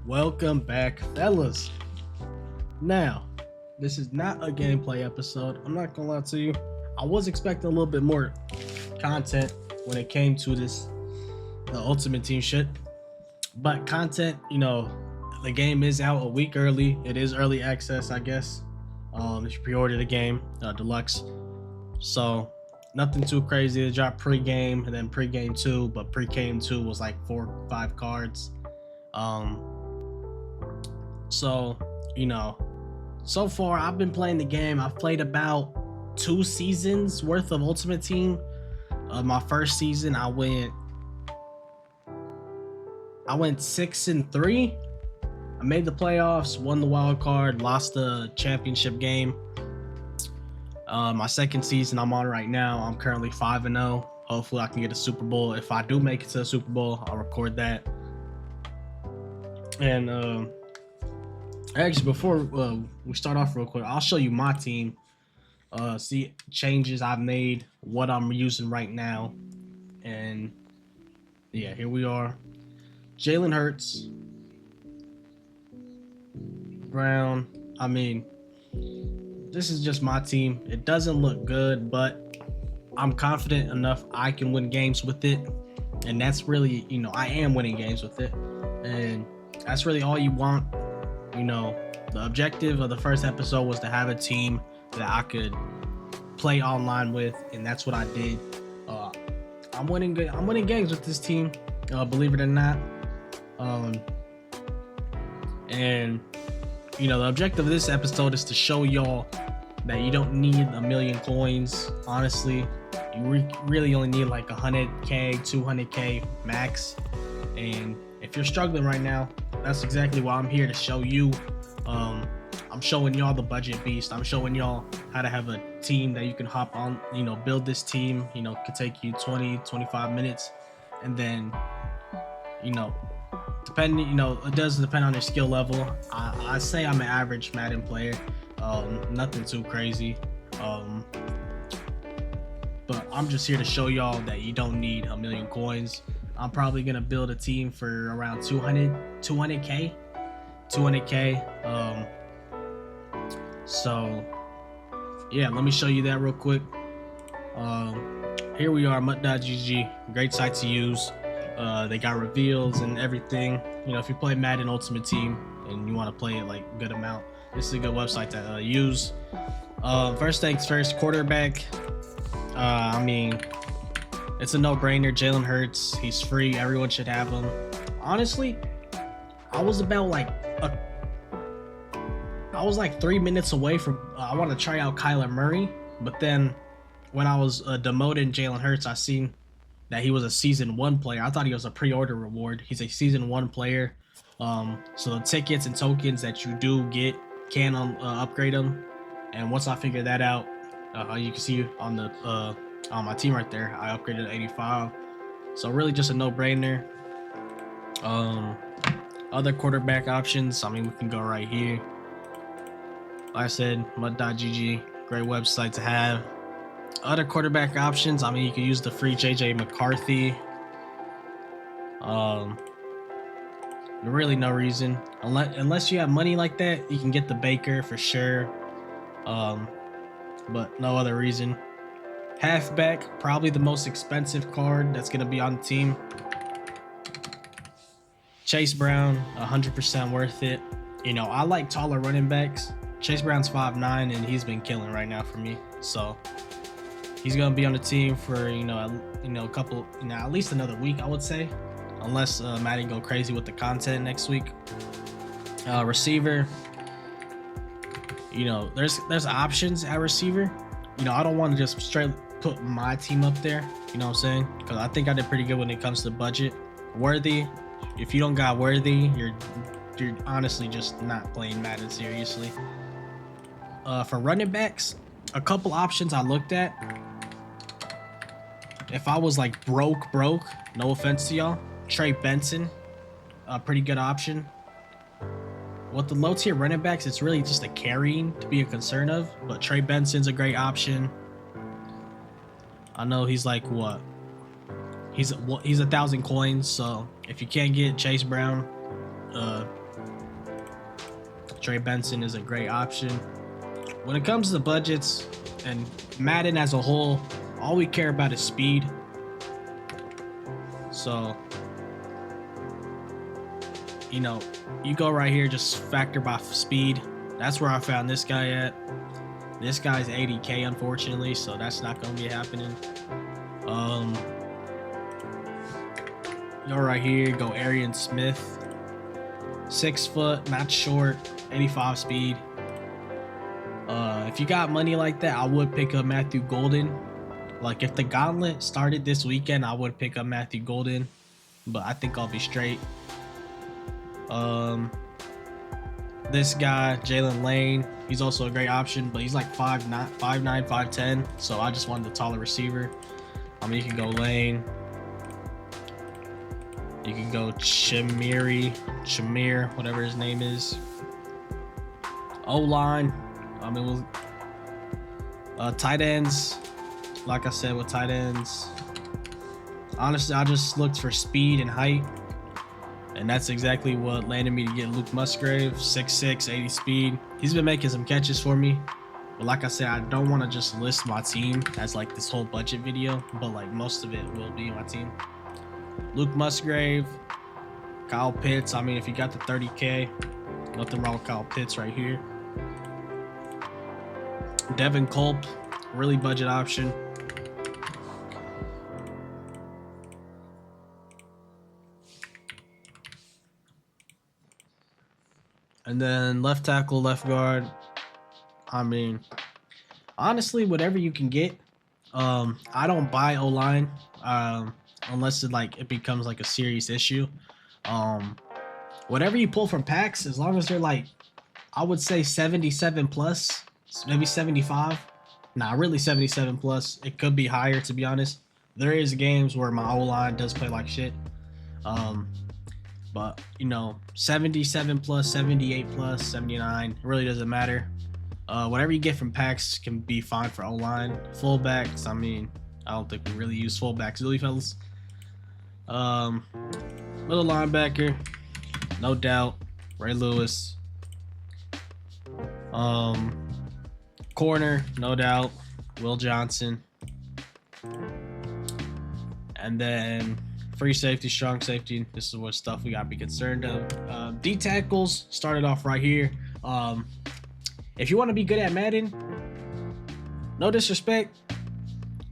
Welcome back, fellas. Now, this is not a gameplay episode. I'm not gonna lie to you. I was expecting a little bit more content when it came to this Ultimate Team shit. But content, the game is out a week early. It is early access, I guess. If you pre-order the game, deluxe. So nothing too crazy. It dropped pre-game and then pre-game 2, but pre-game 2 was like 4 or 5 cards. So so far I've been playing the game. I've played about 2 seasons worth of Ultimate Team. My first season I went 6-3. I made the playoffs, won the wild card, lost the championship game. My second season I'm on right now, I'm currently 5-0. Hopefully I can get a Super Bowl. If I do make it to the Super Bowl, I'll record that. And actually, before we start off real quick, I'll show you my team. See changes I've made, what I'm using right now. And yeah, here we are. Jalen Hurts, Brown. I mean, this is just my team. It doesn't look good, but I'm confident enough I can win games with it. And that's really, I am winning games with it. And that's really all you want. The objective of the first episode was to have a team that I could play online with, and that's what I did. I'm winning games with this team, believe it or not. And the objective of this episode is to show y'all that you don't need a million coins. Honestly, you really only need like 100k, 200k max. And if you're struggling right now, that's exactly why I'm here to show you. I'm showing y'all the budget beast. I'm showing y'all how to have a team that you can hop on, build this team, could take you 20-25 minutes. And then, depending, it does depend on your skill level. I say I'm an average Madden player, nothing too crazy. But I'm just here to show y'all that you don't need a million coins. I'm probably gonna build a team for around 200k. So yeah, let me show you that real quick. Here we are, mutt.gg, great site to use. They got reveals and everything. If you play Madden Ultimate Team and you want to play it like a good amount, this is a good website to use. First things first, quarterback. I mean, it's a no-brainer. Jalen Hurts, he's free. Everyone should have him. Honestly, I was like 3 minutes away from. I want to try out Kyler Murray, but then when I was demoting Jalen Hurts, I seen that he was a season 1 player. I thought he was a pre-order reward. He's a season 1 player. So the tickets and tokens that you do get can upgrade them. And once I figure that out, you can see on the on my team right there, I upgraded to 85. So really just a no-brainer. Other quarterback options, I mean, we can go right here. Like I said, mutt.gg, great website to have. Other quarterback options, I mean, you can use the free JJ McCarthy. Really no reason, unless you have money like that, you can get the Baker for sure. But no other reason. Halfback, probably the most expensive card that's gonna be on the team. Chase Brown, 100% worth it. I like taller running backs. Chase Brown's 5'9", and he's been killing right now for me. So he's gonna be on the team for a couple, at least another week, I would say, unless Madden go crazy with the content next week. Receiver, there's options at receiver. I don't want to just straight put my team up there. You know what I'm saying? Because I think I did pretty good when it comes to budget. Worthy, if you don't got Worthy, you're honestly just not playing Madden seriously. For running backs, a couple options I looked at. If I was like broke, no offense to y'all, Trey Benson, a pretty good option. With the low tier running backs, it's really just a carrying to be a concern of, but Trey Benson's a great option. I know he's like what? He's 1,000 coins, so if you can't get Chase Brown, Trey Benson is a great option. When it comes to the budgets and Madden as a whole, all we care about is speed. So, you know, you go right here, just factor by speed. That's where I found this guy at. This guy's 80K, unfortunately, so that's not going to be happening. Go right here, go Arian Smith. 6 foot, not short, 85 speed. If you got money like that, I would pick up Matthew Golden. Like, if the gauntlet started this weekend, I would pick up Matthew Golden, but I think I'll be straight. This guy, Jalen Lane, he's also a great option, but he's like 5'9", 5'10", so I just wanted the taller receiver. I mean, you can go Lane. You can go Shamir, whatever his name is. O-line. I mean, tight ends. Like I said, with tight ends, honestly, I just looked for speed and height, and that's exactly what landed me to get Luke Musgrave, 6'6", 80 speed. He's been making some catches for me, but like I said, I don't want to just list my team as like this whole budget video, but like most of it will be my team. Luke Musgrave, Kyle Pitts. I mean, if you got the 30K, nothing wrong with Kyle Pitts right here. Devin Culp, really budget option. And then left tackle, left guard. I mean, honestly, whatever you can get. I don't buy O-line unless it becomes like a serious issue. Whatever you pull from packs, as long as they're like, I would say 77 plus, maybe 75. Nah, really 77 plus. It could be higher, to be honest. There is games where my O-line does play like shit. But, you know, 77 plus, 78 plus, 79, it really doesn't matter. Whatever you get from packs can be fine for O-line. Fullbacks, I mean, I don't think we really use fullbacks, really, fellas. Middle linebacker, no doubt, Ray Lewis. Corner, no doubt, Will Johnson. And then free safety, strong safety. This is what stuff we gotta be concerned of. D tackles started off right here. If you want to be good at Madden, no disrespect,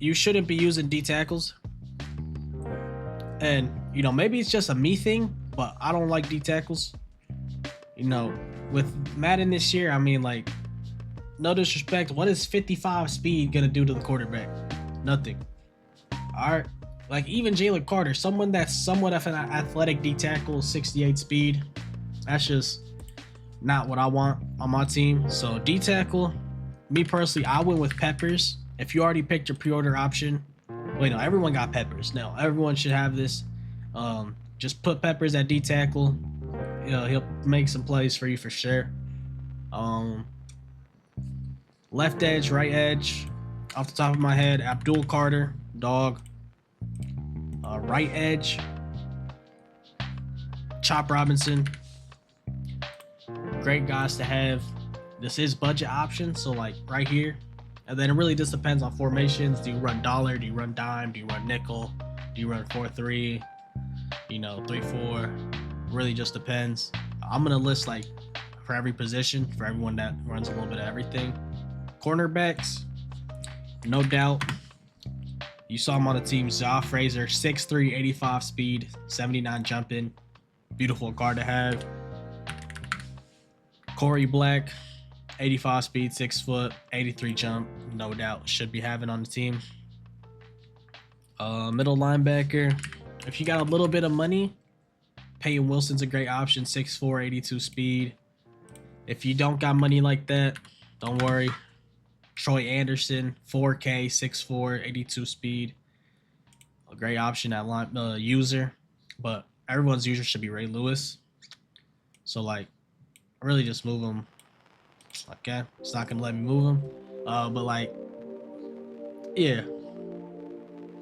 you shouldn't be using D tackles. And you know, maybe it's just a me thing, but I don't like D tackles. You know, with Madden this year, I mean, like, no disrespect, what is 55 speed gonna do to the quarterback? Nothing. All right. Like, even Jalen Carter, someone that's somewhat of an athletic D tackle, 68 speed. That's just not what I want on my team. So D tackle, me personally, I went with Peppers. If you already picked your pre-order option, wait, no, everyone got Peppers. No, everyone should have this. Just put Peppers at D tackle. You know, he'll make some plays for you for sure. Left edge, right edge. Off the top of my head, Abdul Carter, dog. Right edge, Chop Robinson. Great guys to have. This is budget option, so like right here. And then it really just depends on formations. Do you run dollar? Do you run dime? Do you run nickel? Do you run 4-3? You know, 3-4. Really just depends. I'm gonna list like for every position, for everyone that runs a little bit of everything. Cornerbacks, no doubt. You saw him on the team, Zaw Fraser, 6'3", 85 speed, 79 jumping. Beautiful guard to have. Corey Black, 85 speed, 6 foot, 83 jump. No doubt should be having on the team. Middle linebacker. If you got a little bit of money, Peyton Wilson's a great option, 6'4", 82 speed. If you don't got money like that, don't worry. Troy Anderson, 4K, 6'4", 82 speed. A great option at line user, but everyone's user should be Ray Lewis. So like, really just move him. Okay, it's not gonna let me move him. But like, yeah,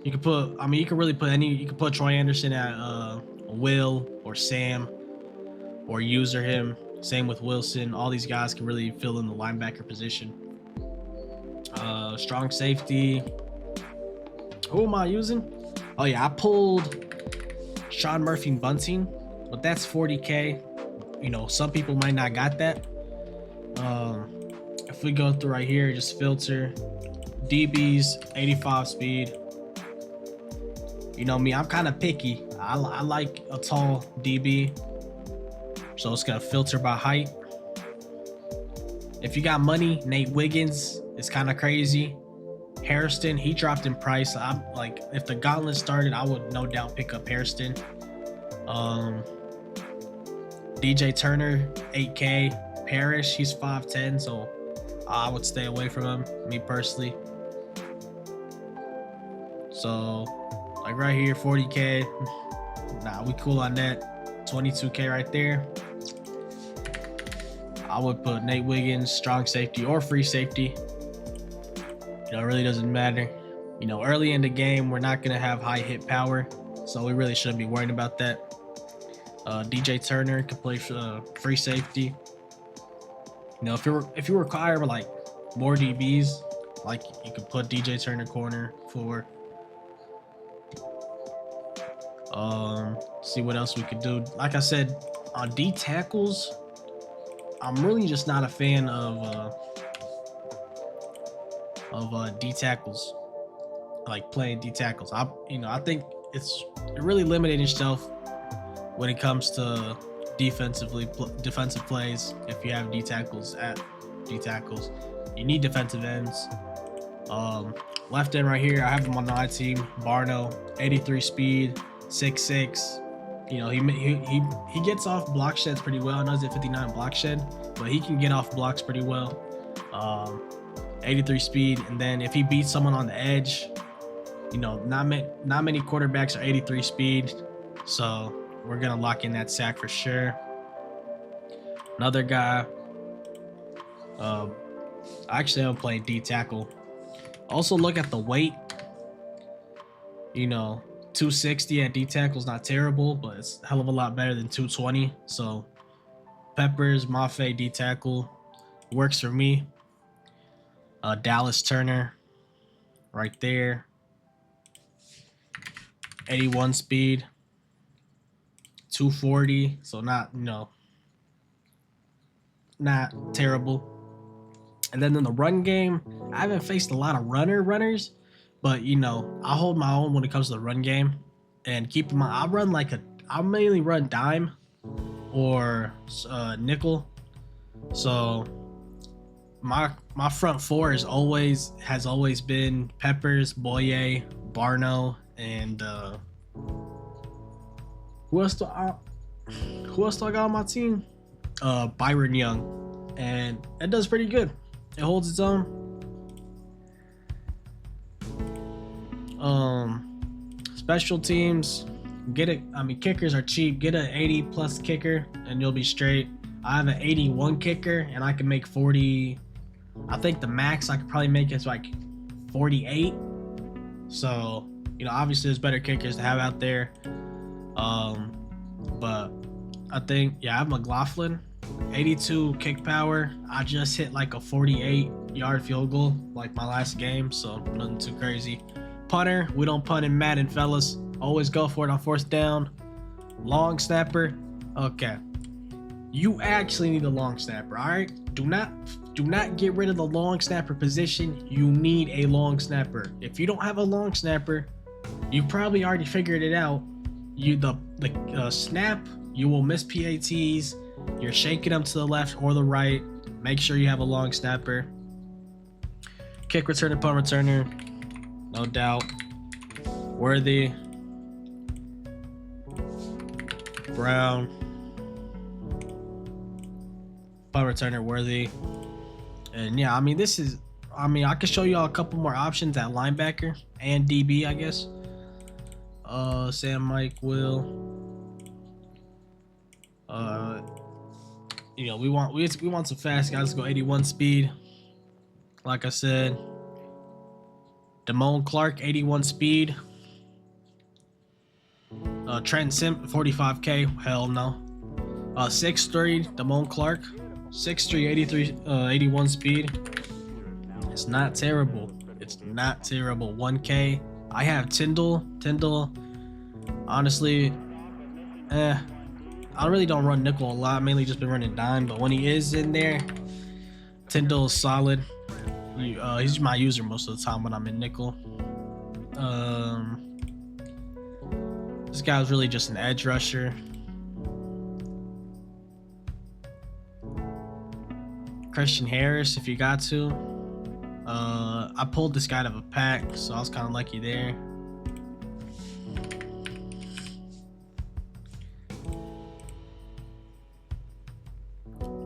you can put. I mean, you can really put any. You can put Troy Anderson at Will or Sam, or user him Same with Wilson. All these guys can really fill in the linebacker position. Strong safety. Who am I using? Oh yeah, I pulled Sean Murphy Bunting, but that's 40K. You know, some people might not got that. If we go through right here, just filter DBs, 85 speed. You know me, I'm kind of picky. I like a tall DB, so it's gonna filter by height. If you got money, Nate Wiggins is kind of crazy. Hairston, he dropped in price. I'm like, if the gauntlet started, I would no doubt pick up Hairston. DJ Turner, 8K. Parrish, he's 5'10", so I would stay away from him, me personally. So, like right here, 40K. Nah, we cool on that. 22K right there. I would put Nate Wiggins, strong safety or free safety. You know, it really doesn't matter. You know, early in the game, we're not going to have high hit power, so we really shouldn't be worrying about that. DJ Turner can play free safety. You know, if you require like more DBs, like you could put DJ Turner corner forward. See what else we could do. Like I said, on D tackles, I'm really just not a fan of D tackles, like playing D tackles. I think it's really limiting yourself when it comes to defensive plays. If you have D tackles at D tackles, you need defensive ends. Left end right here, I have him on my team. Barno, 83 speed, 6'6". You know, he gets off block sheds pretty well. I know he's at 59 block shed, but he can get off blocks pretty well. 83 speed, and then if he beats someone on the edge, you know, not many quarterbacks are 83 speed, so we're gonna lock in that sack for sure. Another guy, actually I'm playing D tackle. Also look at the weight. You know, 260 at D tackle is not terrible, but it's a hell of a lot better than 220. So Peppers, Mafe, D tackle works for me. Dallas Turner right there, 81 speed, 240, so not terrible. And then in the run game, I haven't faced a lot of runners, but you know, I hold my own when it comes to the run game. And keep in mind, I mainly run dime or nickel. So my front four has always been Peppers, Boye, Barno, and who else do I got on my team? Byron Young, and it does pretty good. It holds its own. Special teams, kickers are cheap. Get an 80 plus kicker and you'll be straight. I have an 81 kicker and I can make 40. I think the max I could probably make is like 48. So, you know, obviously there's better kickers to have out there. But I think, yeah, I have McLaughlin, 82 kick power. I just hit like a 48-yard field goal like my last game, so nothing too crazy. Punter, we don't punt in Madden, fellas. Always go for it on fourth down. Long snapper, okay. You actually need a long snapper, all right? Do not get rid of the long snapper position. You need a long snapper. If you don't have a long snapper, you probably already figured it out. The snap, you will miss PATs. You're shaking them to the left or the right. Make sure you have a long snapper. Kick returner, punt returner, no doubt. Worthy, Brown, punt returner, Worthy. And yeah, I mean, I can show y'all a couple more options at linebacker and DB, I guess. Sam, Mike, Will. You know, we want some fast guys. Let's go 81 speed. Like I said, Damone Clark, 81 speed. Trent Simp, 45K. Hell no. 6'3", Damone Clark. 6'3", 81 speed. It's not terrible. It's not terrible. 1K. I have Tyndall. Tyndall, honestly, I really don't run nickel a lot. Mainly just been running dime. But when he is in there, Tyndall is solid. He's my user most of the time when I'm in nickel. This guy's really just an edge rusher. Christian Harris, if you got to. I pulled this guy out of a pack, so I was kind of lucky there.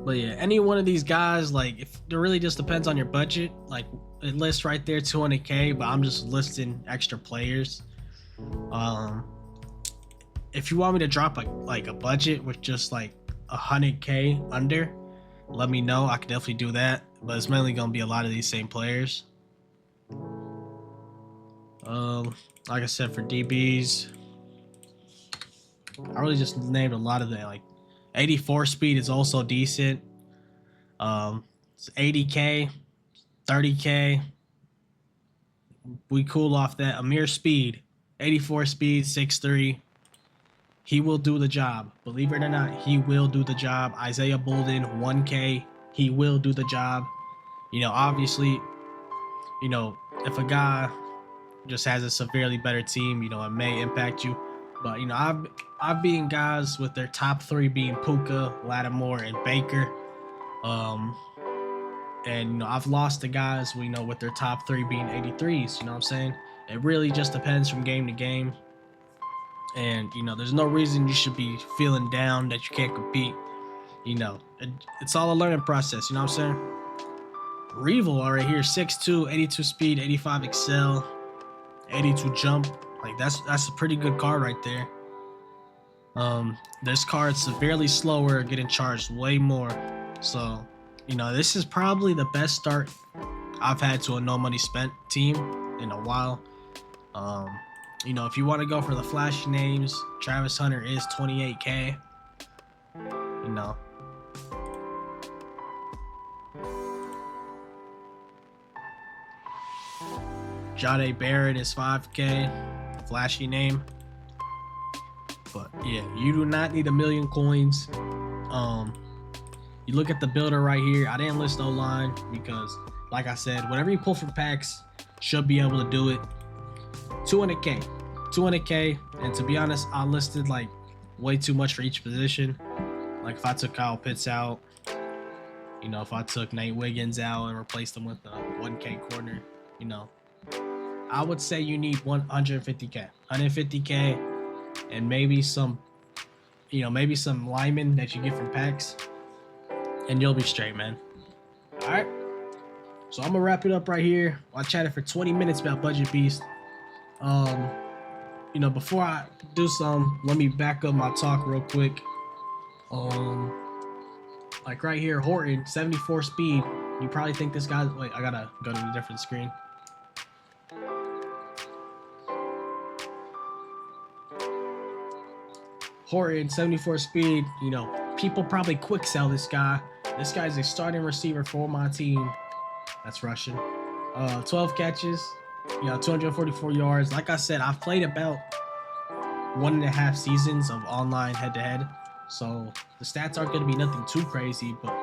But yeah, any one of these guys, like, if it really just depends on your budget. Like, it lists right there 200K, but I'm just listing extra players. If you want me to drop a budget with just like 100K under, let me know. I can definitely do that, but it's mainly gonna be a lot of these same players. Like I said, for DBs, I really just named a lot of them. Like 84 speed is also decent. It's 80K, 30K. We cool off that. Amir Speed, 84 speed, 6'3". He will do the job. Believe it or not, he will do the job. Isaiah Bolden, 1K. He will do the job. You know, obviously, you know, if a guy just has a severely better team, you know, it may impact you. But, you know, I've beaten guys with their top 3 being Puka, Lattimore, and Baker. And, you know, I've lost to guys, you know, with their top 3 being 83s. You know what I'm saying? It really just depends from game to game. And, you know, there's no reason you should be feeling down that you can't compete. You know, it's all a learning process. You know what I'm saying? Reval right here, 6'2", 82 speed, 85 excel, 82 jump. Like, that's a pretty good card right there. This card's severely slower, getting charged way more. So, you know, this is probably the best start I've had to a no money spent team in a while. You know, if you want to go for the flashy names, Travis Hunter is 28K. You know. Jade Barrett is 5K. Flashy name. But yeah, you do not need a million coins. You look at the builder right here. I didn't list O-line because, like I said, whatever you pull from packs should be able to do it. 200K, and to be honest, I listed like way too much for each position. Like if I took Kyle Pitts out, you know, if I took Nate Wiggins out and replaced him with a 1K corner, you know, I would say you need 150K, and maybe some, you know, maybe some linemen that you get from packs, and you'll be straight, man. All right, so I'm gonna wrap it up right here. I chatted for 20 minutes about Budget Beast. You know, before I do some, let me back up my talk real quick. Like right here, Horton, 74 speed. You probably think this guy, wait, I gotta go to a different screen. Horton, 74 speed. You know, people probably quick sell this guy. This guy's a starting receiver for my team. That's Russian. 12 catches. You know, 244 yards. Like I said, I've played about 1.5 seasons of online head-to-head, so the stats aren't going to be nothing too crazy, but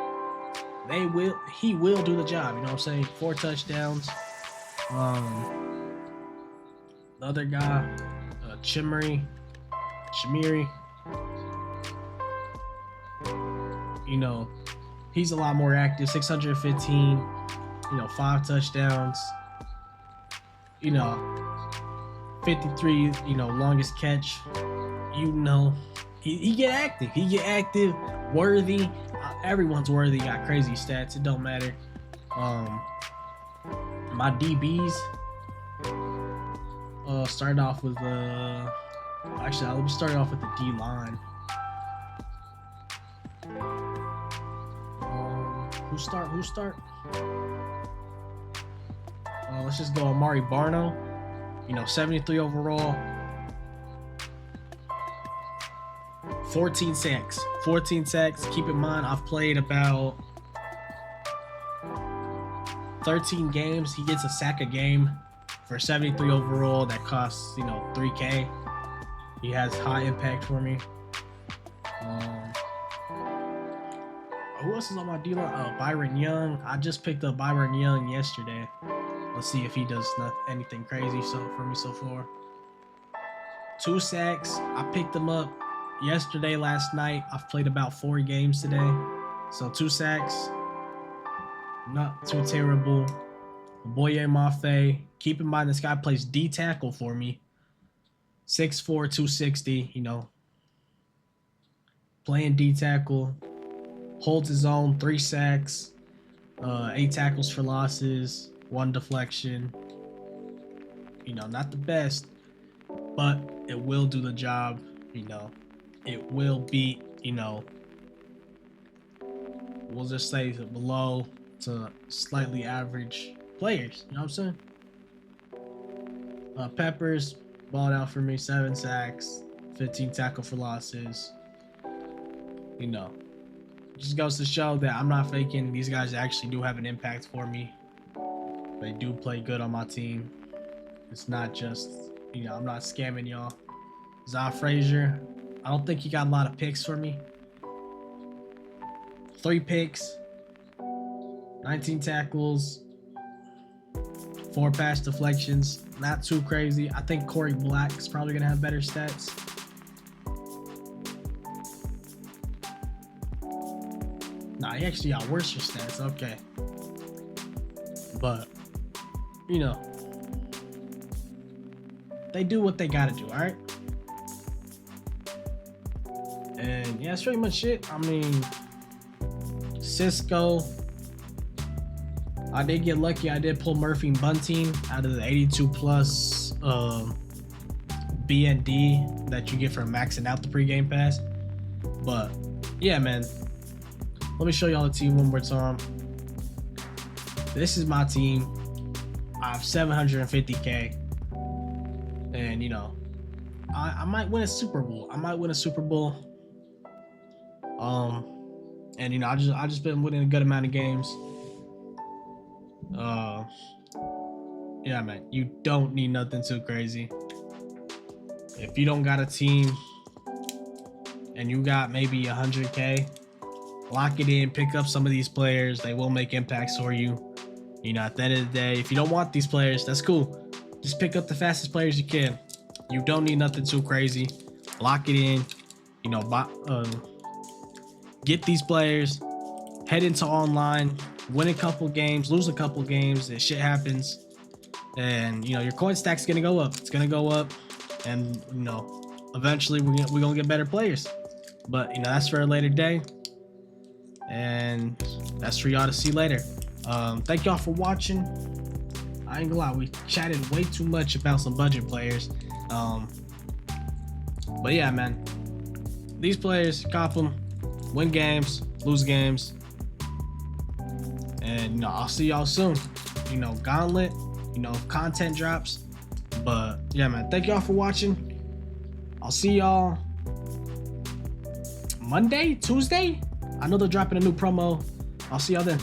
he will do the job. You know what I'm saying? 4 touchdowns. The other guy, Chimeri. You know, he's a lot more active. 615. You know, 5 touchdowns. You know, 53, you know, longest catch. You know, he get active. He get active, worthy. Everyone's worthy. Got crazy stats. It don't matter. My DBs started off with actually, let me start off with the D line. Who start? Let's just go Amari Barno. You know, 73 overall. 14 sacks. 14 sacks. Keep in mind, I've played about 13 games. He gets a sack a game for 73 overall. That costs, you know, 3K. He has high impact for me. Who else is on my dealer? Byron Young. I just picked up Byron Young yesterday. Let's see if he does anything crazy for me so far. 2 sacks. I picked him up yesterday, last night. I've played about 4 games today. So 2 sacks. Not too terrible. Boye Mafe. Keep in mind this guy plays D tackle for me. 6'4", 260, you know. Playing D tackle. Holds his own, 3 sacks. 8 tackles for losses. 1 deflection. You know, not the best, but it will do the job, you know. It will beat, you know, we'll just say below to slightly average players, you know what I'm saying? Peppers balled out for me, 7 sacks, 15 tackle for losses. You know, just goes to show that I'm not faking. These guys actually do have an impact for me. They do play good on my team. It's not just, you know, I'm not scamming y'all. Zah Frazier, I don't think he got a lot of picks for me. 3 picks, 19 tackles, 4 pass deflections. Not too crazy. I think Corey Black is probably gonna have better stats. Nah, he actually got worse stats. Okay, but you know, they do what they gotta do. All right. And yeah, that's pretty much it. I mean, Cisco, I did get lucky. I did pull Murphy and Bunting out of the 82 plus BND that you get from maxing out the pregame pass. But yeah, man, let me show y'all the team one more time. This is my team. I have 750K, and you know, I might win a Super Bowl. And you know, I just been winning a good amount of games. Yeah, man, you don't need nothing too crazy. If you don't got a team and you got maybe 100K, lock it in, pick up some of these players. They will make impacts for you. You know, at the end of the day, if you don't want these players, that's cool. Just pick up the fastest players you can. You don't need nothing too crazy. Lock it in. You know, get these players. Head into online. Win a couple games. Lose a couple games. That shit happens. And, you know, your coin stack's going to go up. It's going to go up. And, you know, eventually we're going to get better players. But, you know, that's for a later day. And that's for y'all to see later. Thank y'all for watching. I ain't gonna lie, we chatted way too much about some budget players. But yeah, man, these players, cop them, win games, lose games, and you know, I'll see y'all soon. You know, Gauntlet, you know, content drops. But yeah, man, thank y'all for watching. I'll see y'all Monday, Tuesday. I know they're dropping a new promo. I'll see y'all then.